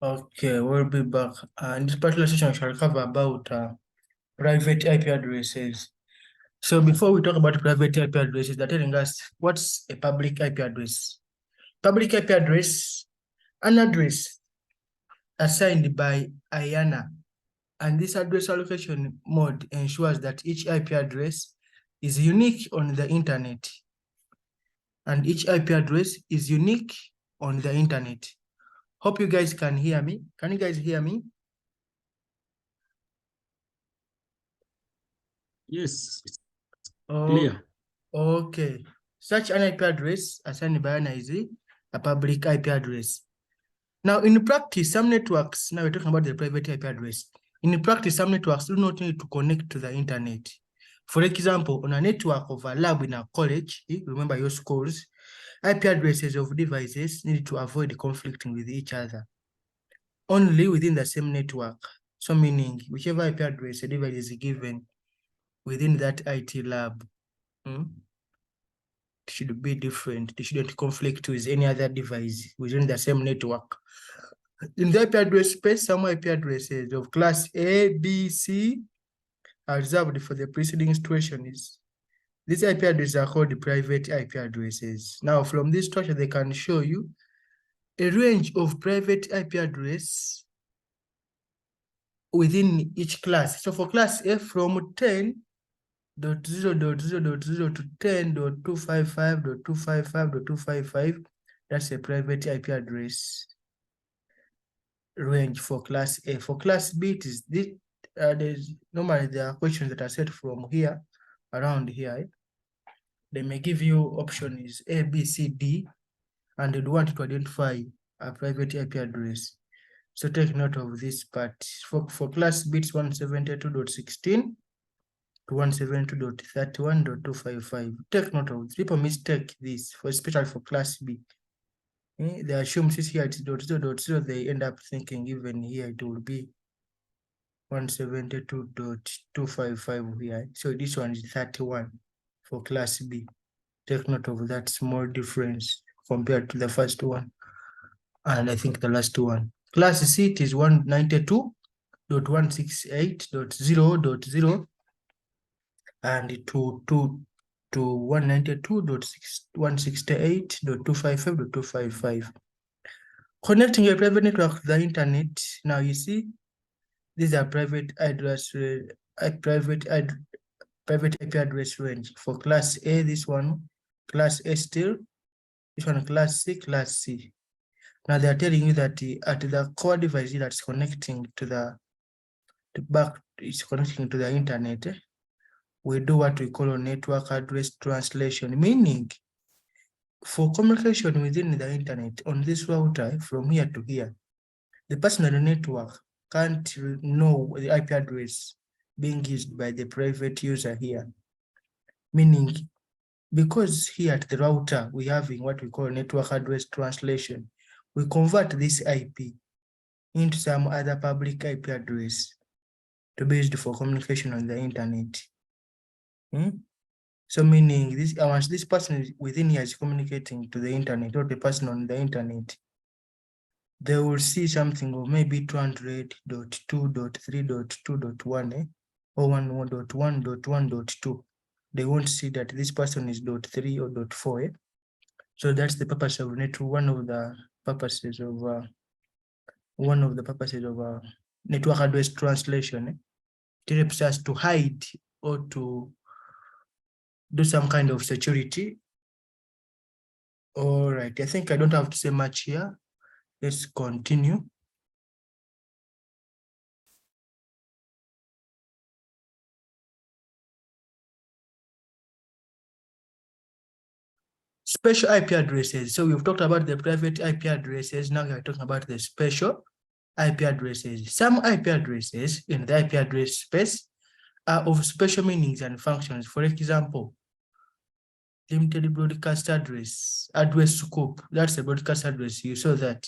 Okay, we'll be back. In this particular session, I shall cover about private IP addresses. So before we talk about private IP addresses, they're telling us what's a public IP address. Public IP address, an address assigned by IANA, and this address allocation mode ensures that each IP address is unique on the internet, and each IP address is unique on the internet. Hope you guys can hear me. Can you guys hear me? Yes, it's clear. Okay. Such an IP address assigned by IANA is a public IP address. Now, in practice, some networks, now we're talking about the private IP address. In practice, some networks do not need to connect to the internet. For example, on a network of a lab in a college, remember your schools, IP addresses of devices need to avoid conflicting with each other. Only within the same network. So meaning, whichever IP address a device is given within that IT lab, should be different. They shouldn't conflict with any other device within the same network. In the IP address space, some IP addresses of class A, B, C are reserved for the preceding situations. These IP addresses are called private IP addresses. Now, from this structure, they can show you a range of private IP address within each class. So for class A, from 10.0.0.0 to 10.255.255.255, that's a private IP address range for class A. For class B, it is this. Normally there are questions that are set from here, around here. They may give you options A, B, C, D, and they want to identify a private IP address. So take note of this part. For class B, it's 172.16 to 172.31.255. Take note of this. People mistake this, especially for class B. They assume since here it's .0.0, they end up thinking even here it will be 172.255 here. So this one is 31 for class B. Take note of that small difference compared to the first one. And I think the last one. Class C, it is 192.168.0.0 and to 192.168.255.255. Connecting a private network to the internet. Now you see, these are private address, private IP address range. For class A, this one, class A still, this one class C, class C. Now they are telling you that at the core device that's connecting to the connecting to the internet, we do what we call a network address translation, meaning for communication within the internet on this router from here to here, the person on the network can't know the IP address being used by the private user here. Meaning, because here at the router, we having what we call network address translation, we convert this IP into some other public IP address to be used for communication on the internet. So meaning this, once this person within here is communicating to the internet or the person on the internet, they will see something of maybe 200.2.3.2.1 or 1.1.1.2. They won't see that this person is .3 or .4. So that's the purpose of network. One of the purposes of network address translation. It helps us to hide or to do some kind of security. All right, I think I don't have to say much here. Let's continue. Special IP addresses. So we've talked about the private IP addresses. Now we're talking about the special IP addresses. Some IP addresses in the IP address space are of special meanings and functions. For example, limited broadcast address scope. That's a broadcast address. You saw that.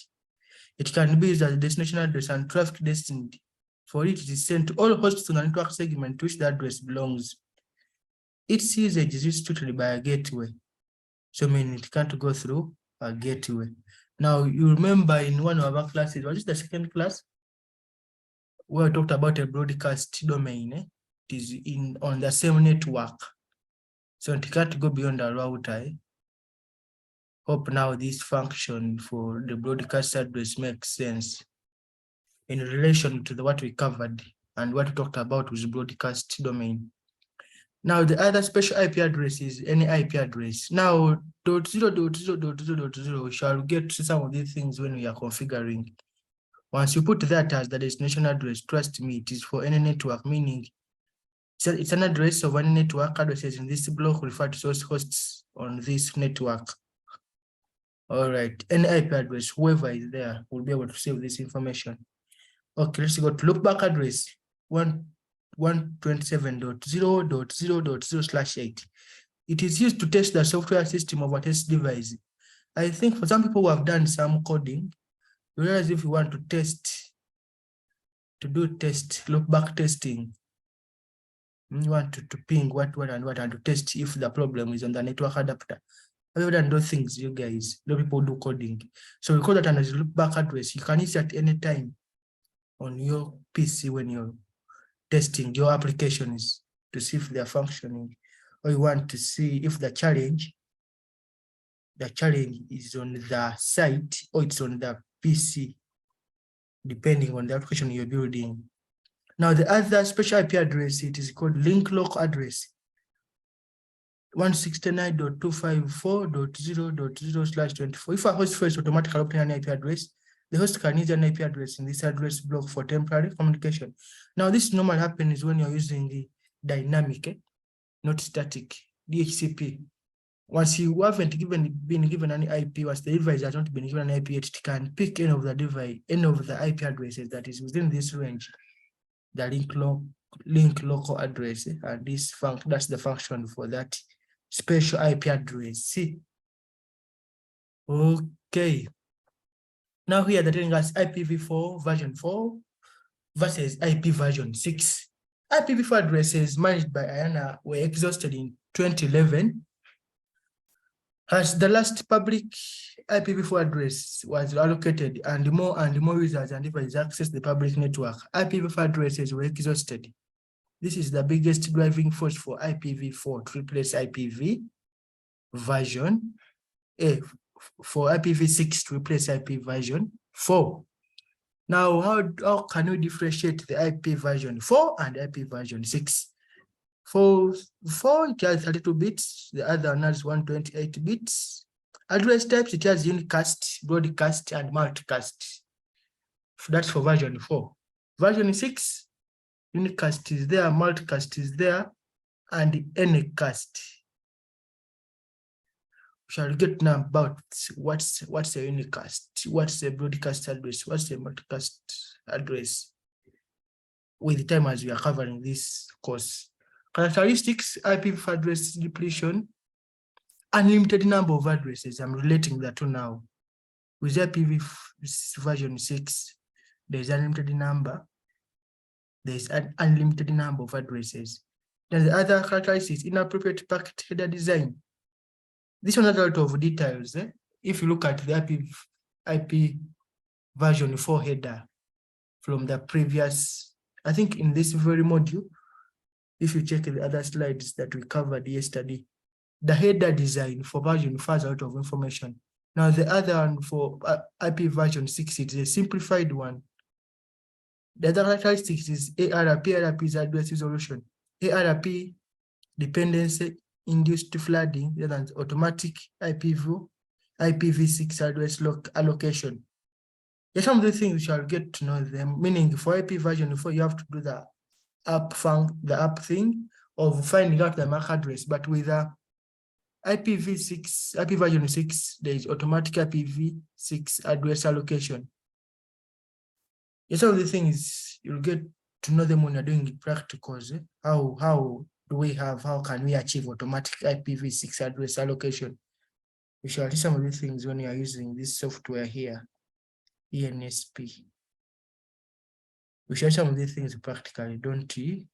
It can be used as a destination address and traffic destined. For it is sent to all hosts on a network segment to which the address belongs. Its usage is restricted by a gateway. So meaning it can't go through a gateway. Now, you remember in one of our classes, was it the second class? We talked about a broadcast domain. It is on the same network. So it can't go beyond the router. Hope now this function for the broadcast address makes sense in relation to what we covered and what we talked about with broadcast domain. Now, the other special IP address is any IP address. Now, .0.0.0.0, we shall get to some of these things when we are configuring. Once you put that as the destination address, trust me, it is for any network, meaning it's an address of any network addresses in this block referred to source hosts on this network. All right, any IP address, whoever is there will be able to save this information. Okay, let's go to loopback address 127.0.0.0/8. It is used to test the software system of a test device. I think for some people who have done some coding, you realize if you want to do loopback testing, you want to ping what and to test if the problem is on the network adapter. Other than those things, you guys, those people do coding. So we call that as a loopback address. You can use it at any time on your PC when you're testing your applications to see if they're functioning, or you want to see if the challenge is on the site or it's on the PC, depending on the application you're building. Now, the other special IP address, it is called link local address 169.254.0.0/24. If a host first automatically obtain an IP address, the host can use an IP address in this address block for temporary communication. Now, this normally happens when you're using the dynamic, not static, DHCP. Once you haven't been given an IP, once the device has not been given an IP, it can pick any of the device, any of the IP addresses that is within this range, the link local address, and that's the function for that special IP address. See? Okay. Now here they're telling us IPv4 version 4 versus IP version 6. IPv4 addresses managed by IANA were exhausted in 2011 as the last public IPv4 address was allocated and more users and devices access the public network. IPv4 addresses were exhausted. This is the biggest driving force for IPv4 to replace IPv version for IPv6 to replace IP version 4. Now, how can we differentiate the IP version 4 and IP version 6? For 4, it has 32 bits. The other one has 128 bits. Address types, it has unicast, broadcast, and multicast. That's for version 4. Version 6, unicast is there, multicast is there, and anycast. We shall get now about what's a unicast, what's a broadcast address, what's a multicast address with the time as we are covering this course. Characteristics, IPv4 address depletion, unlimited number of addresses. I'm relating that to now. With IPv version 6, there's unlimited number. There's an unlimited number of addresses. Then the other characteristic is inappropriate packet header design. This one has a lot of details. If you look at the IP version 4 header from the previous, I think in this very module, if you check the other slides that we covered yesterday, the header design for version 4 has a lot of information. Now the other one for IP version 6, it's a simplified one. The other characteristics is ARP. ARP is address resolution. ARP dependency induced flooding, rather than automatic IPv6 address allocation. There's some of the things you shall get to know them, meaning for IP version 4, you have to do the app thing of finding out the MAC address, but with IP version 6, there is automatic IPv6 address allocation. Yes, some of the things you'll get to know them when you're doing practicals. How can we achieve automatic IPv6 address allocation? We shall see some of these things when you are using this software here, ENSP. We shall see some of these things practically, don't you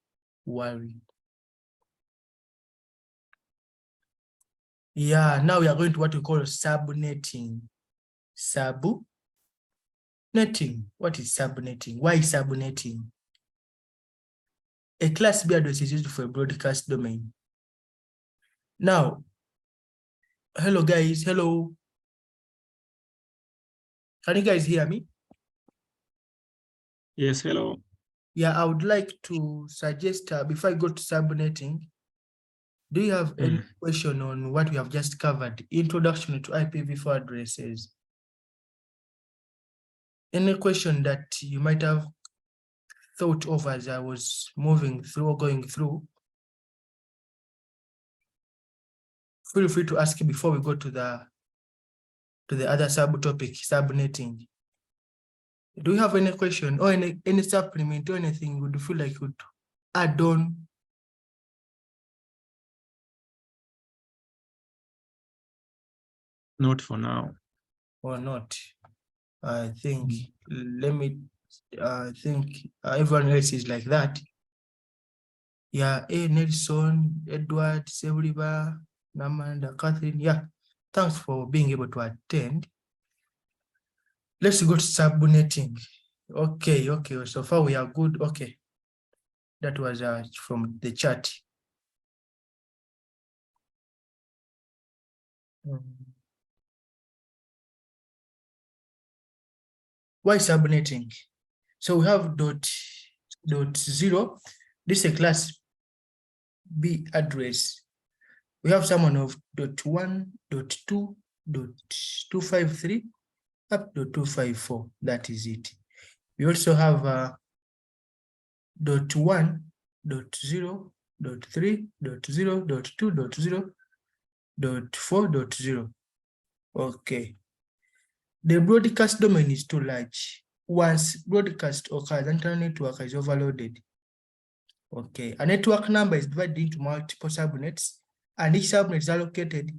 worry. Yeah, now we are going to what we call subnetting. subnetting. What is subnetting? Why subnetting? A class B address is used for a broadcast domain. Now, hello guys, hello. Can you guys hear me? Yes, hello. Yeah, I would like to suggest, before I go to subnetting, do you have any question on what we have just covered? Introduction to IPv4 addresses. Any question that you might have thought of as I was moving through or going through? Feel free to ask before we go to the other subtopic, subnetting. Do you have any question or any supplement or anything would you feel like you would add on? Not for now. Or not? I think, let me think everyone else is like that. Yeah, Nelson, Edward, Sevriba, Namanda, Catherine. Yeah, thanks for being able to attend. Let's go to subnetting. Okay, so far we are good. Okay, that was from the chat. Why subnetting? So we have dot 0. This is a class B address. We have someone of dot 1, dot 2, dot 253 up to 254. That is it. We also have dot 1, dot 0, dot 3, dot 0, dot 2, dot 0, dot 4, dot 0. Okay. The broadcast domain is too large. Once broadcast occurs, the internet network is overloaded. Okay. A network number is divided into multiple subnets, and each subnet is allocated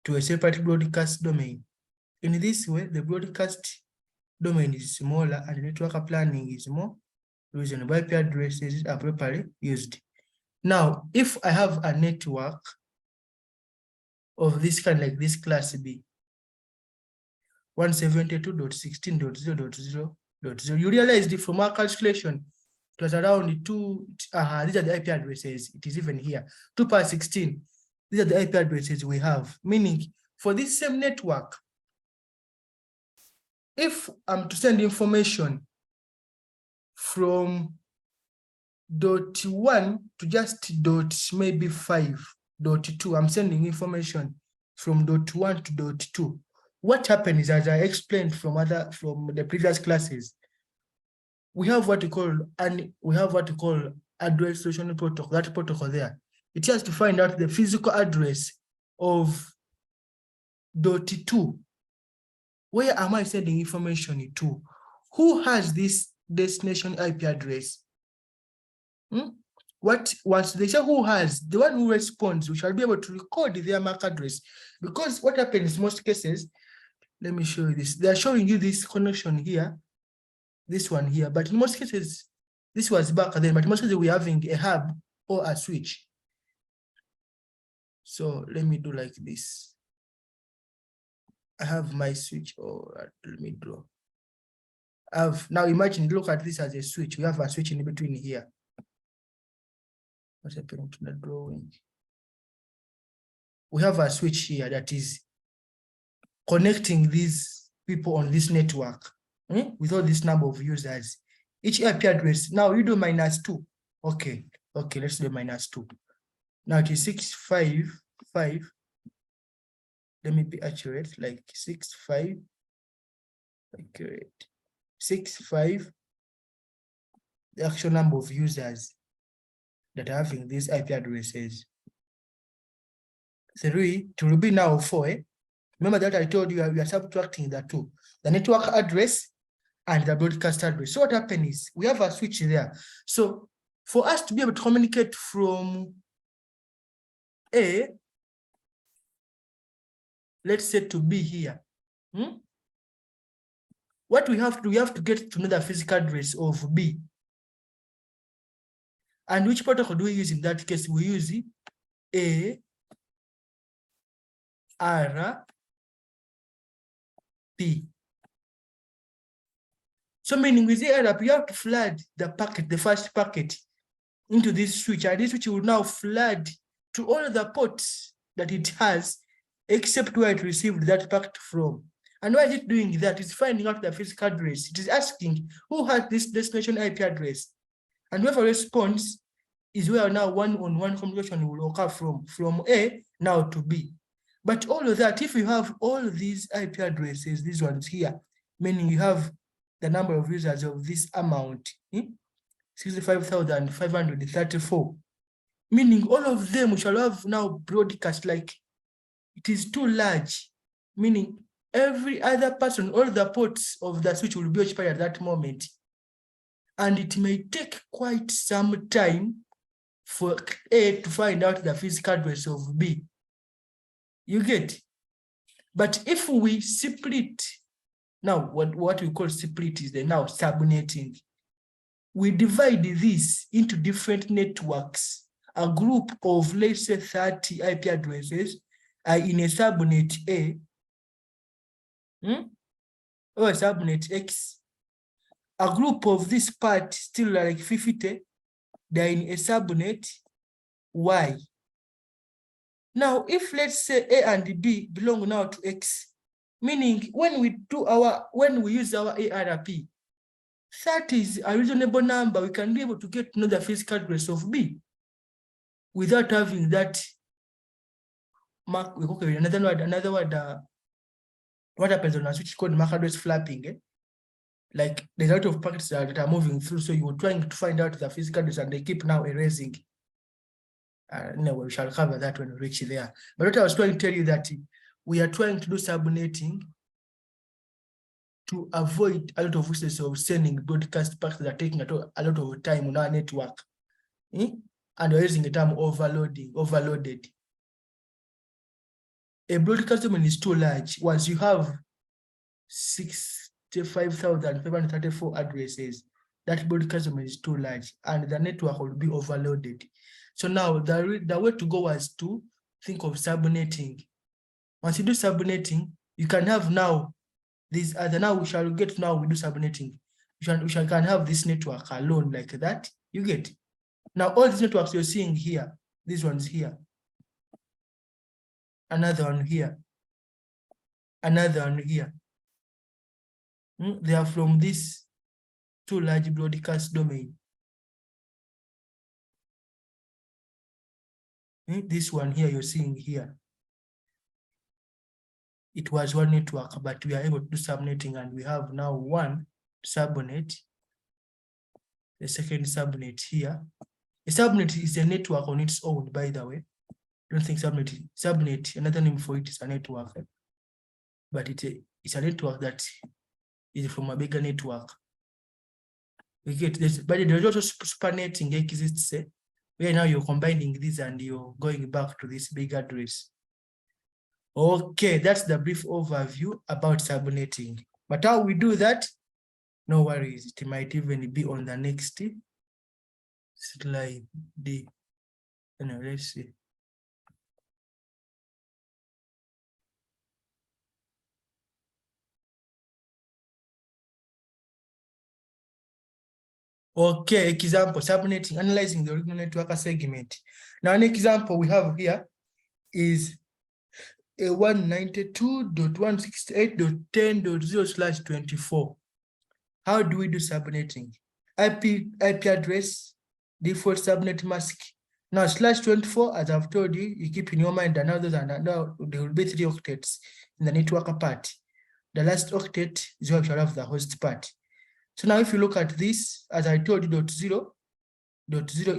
to a separate broadcast domain. In this way, the broadcast domain is smaller and network planning is more reasonable. IP addresses are properly used. Now, if I have a network of this kind, like this class B, 172.16.0.0.0, you realize from our calculation, it was around 2, these are the IP addresses, it is even here, 2 per 16. These are the IP addresses we have, meaning for this same network, if I'm to send information from dot 1 to just dot maybe 5.2, I'm sending information from dot 1 to dot 2. What happens, as I explained from the previous classes, we have what we call address resolution protocol. That protocol there, it has to find out the physical address of dot 2. Where am I sending information to? Who has this destination IP address? Once they say who has, the one who responds, we shall be able to record their MAC address. Because what happens in most cases, let me show you this. They are showing you this connection here, this one here, but in most cases, this was back then, but in most cases we're having a hub or a switch. So let me do like this. I have my switch, or let me draw. Now imagine, look at this as a switch. We have a switch in between here. What's happening to the drawing? We have a switch here that is connecting these people on this network with all this number of users. Each IP address, now you do -2. Okay, let's do -2. Now it is 655. Let me be accurate, like 65. Accurate. 65. The actual number of users that are having these IP addresses. 3, it will be now 4. Remember that I told you we are subtracting the 2, the network address and the broadcast address. So what happens is we have a switch there. So for us to be able to communicate from A, let's say to B here, what we have to get to know the physical address of B. And which protocol do we use in that case? We use A, R, P. So meaning with ARP, you have to flood the packet, the first packet, into this switch, and this switch will now flood to all the ports that it has, except where it received that packet from. And why is it doing that? It's finding out the physical address. It is asking who has this destination IP address. And whoever responds is where now one-on-one communication will occur from A now to B. But all of that, if you have all these IP addresses, these ones here, meaning you have the number of users of this amount, 65,534, meaning all of them shall have now broadcast like it is too large, meaning every other person, all the ports of the switch will be occupied at that moment. And it may take quite some time for A to find out the physical address of B. You get? But if we split, now what we call split is the now subnetting. We divide this into different networks. A group of, let's say, 30 IP addresses are in a subnet A, or a subnet X. A group of this part still like 50, they're in a subnet Y. Now, if let's say A and B belong now to X, meaning when we use our ARP, 30 is a reasonable number. We can be able to get to know the physical address of B without having that mark. Another word, what happens on a switch called MAC address flapping? Like there's a lot of packets that are moving through, so you're trying to find out the physical address and they keep now erasing. No, we shall cover that when we reach there. But what I was trying to tell you that we are trying to do subnetting to avoid a lot of uses of sending broadcast packets that are taking a lot of time on our network. And we're using the term overloaded. A broadcast domain is too large. Once you have 65,534 addresses, that broadcast domain is too large and the network will be overloaded. So now the way to go was to think of subnetting. Once you do subnetting, you can have now these other, now we shall get now we do subnetting. We can have this network alone like that. You get. Now all these networks you're seeing here, these ones here, another one here, another one here. They are from this too large broadcast domain. This one here you're seeing here. It was one network, but we are able to do subnetting and we have now one subnet. The second subnet here. A subnet is a network on its own, by the way. I don't think subnet, another name for it is a network. But it's a network that is from a bigger network. We get this, but there's also supernetting exists, where now you're combining these and you're going back to this big address. Okay, that's the brief overview about subnetting. But how we do that, no worries, it might even be on the next slide. Let's see. Okay, example, subnetting, analyzing the original network segment. Now, an example we have here is a 192.168.10.0/24. How do we do subnetting? IP address, default subnet mask. Now, /24, as I've told you, you keep in your mind that now there will be 3 octets in the network part. The last octet is where we shall have the host part. So now if you look at this, as I told you, .0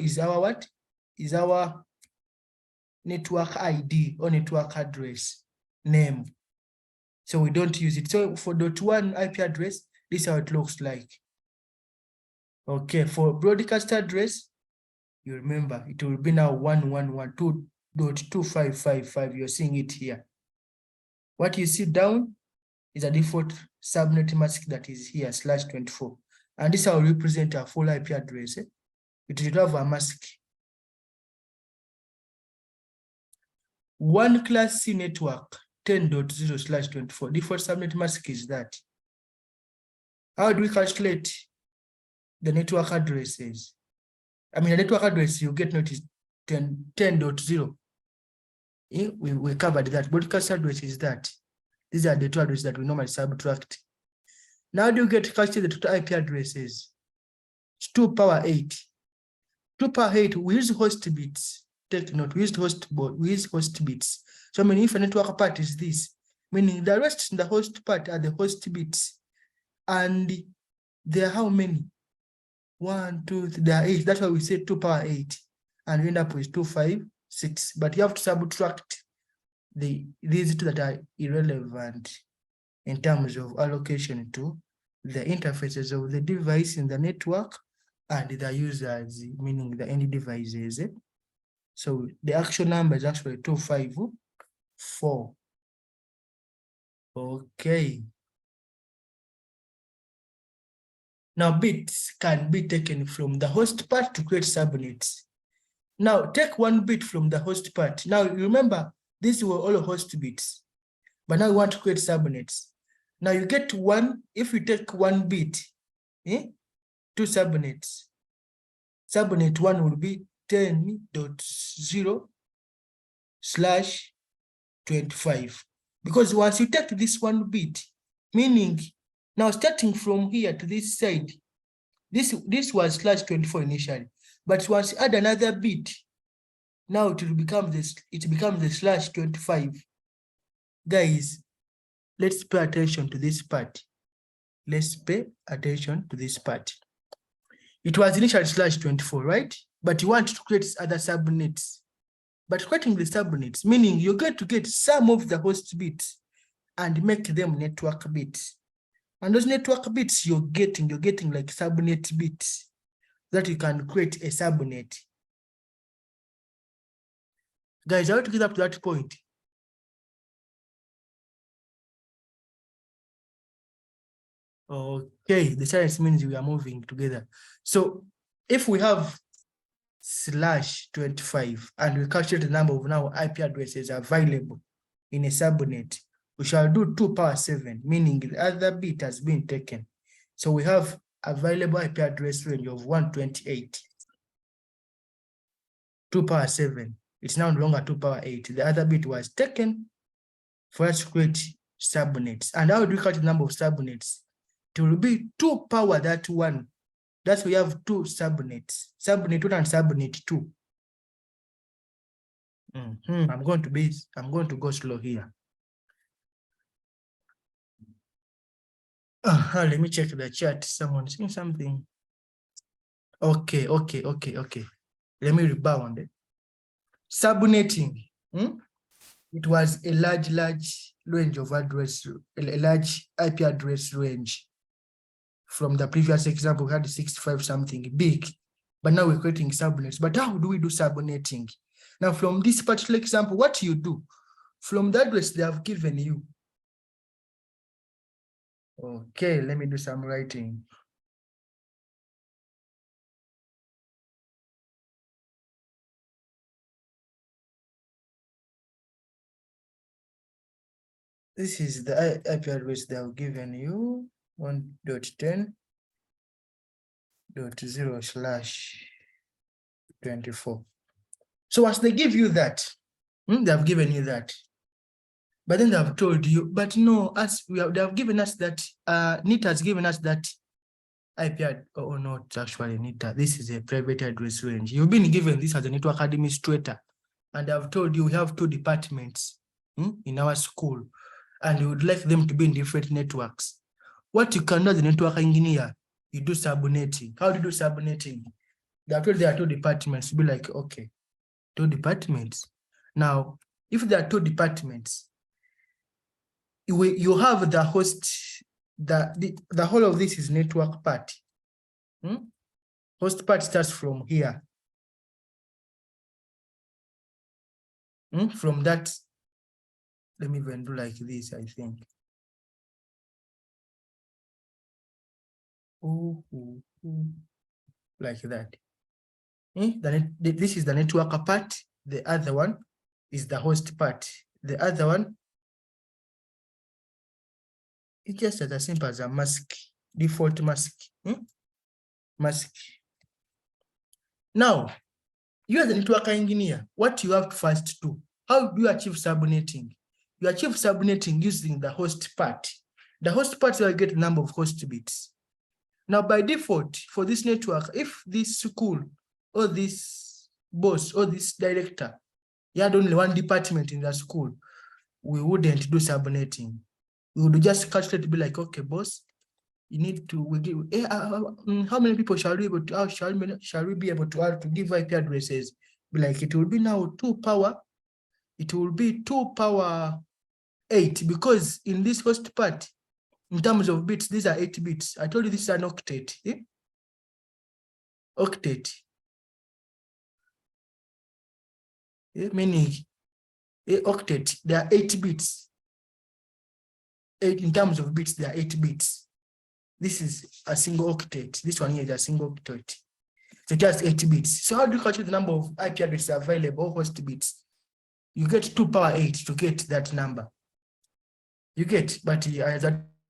is our what? Is our network ID or network address name. So we don't use it. So for .1 IP address, this is how it looks like. Okay, for broadcast address, you remember it will be now 112.2555. You're seeing it here. What you see down is a default subnet mask that is here, /24. And this will represent a full IP address. It will have a mask. One class C network 10.0/24. Default subnet mask is that. How do we calculate the network addresses? I mean, the network address you get notice 10.0. We covered that. Broadcast address is that. These are the two addresses that we normally subtract. Now do you get to calculate the total IP addresses? It's 2 power 8. 2 power 8, we use host bits. Take note, we use host bits. So I mean, if a network part is this, meaning the rest in the host part are the host bits. And there are how many? 1, 2, 3, there are 8. That's why we say 2 power 8. And we end up with 2, 5, 6. But you have to subtract these two that are irrelevant in terms of allocation to the interfaces of the device in the network and the users, meaning the end devices. So the actual number is actually 254. Okay. Now bits can be taken from the host part to create subnets. Now take one bit from the host part. Now remember, these were all host bits, but now we want to create subnets. Now you get one, if you take one bit, 2 subnets. Subnet 1 will be 10.0/25. Because once you take this one bit, meaning now starting from here to this side, this was /24 initially, but once you add another bit, now it will become this, it becomes the /25. Guys, let's pay attention to this part. Let's pay attention to this part. It was initially /24, right? But you want to create other subnets. But creating the subnets, meaning you're going to get some of the host bits and make them network bits. And those network bits you're getting like subnet bits that you can create a subnet. Guys, I want to get up to that point. Okay, the silence means we are moving together. So if we have /25 and we calculate the number of now IP addresses available in a subnet, we shall do 2 power 7, meaning the other bit has been taken. So we have available IP address range of 128. 2 power 7. It's now no longer 2 power 8. The other bit was taken for us to create subnets. And how do we calculate the number of subnets? It will be 2 power that 1. That's we have 2 subnets. Subnet 1 and subnet 2. I'm going to go slow here. Let me check the chat. Someone's saying something. Okay. Let me rebound. Subnetting. It was a large range of address, a large IP address range. From the previous example, we had 65 something big, but now we're creating subnets. But how do we do subnetting? Now, from this particular example, what you do from the address they have given you. Okay, let me do some writing. This is the IP address they have given you, 1.10.0/24. So once they give you that, they have given you that. But then they have told you, but no, they have given us that, NIT has given us that IP address, or not actually NIT, this is a private address range. You've been given this as a network administrator, and I've told you we have 2 departments in our school, and you would like them to be in different networks. What you can do as a network engineer, you do subnetting. How do you do subnetting? They are told there are 2 departments. Be like, okay, 2 departments. Now, if there are 2 departments, you have the host, the whole of this is network part. Host part starts from here. From that, let me even do like this, I think. Like that. This is the network part. The other one is the host part. The other one It's just as simple as a mask, default mask. Mask. Now, you as a network engineer, what you have to first do, how do you achieve subnetting? You achieve subnetting using the host part. The host part will get the number of host bits. Now, by default, for this network, if this school or this boss or this director, you had only one department in the school, we wouldn't do subnetting. We would just calculate to be like, okay, boss, you need to, we give, how many people shall we be able to give IP addresses? Be like, it will be now 2 power, it will be 2 power 8, because in this host part, in terms of bits, these are 8 bits. I told you this is an octet. Octet. Meaning, octet, there are 8 bits. In terms of bits, there are 8 bits. This is a single octet. This one here is a single octet. So just 8 bits. So how do you calculate the number of IP addresses available, host bits? You get 2 power 8 to get that number. You get, but as a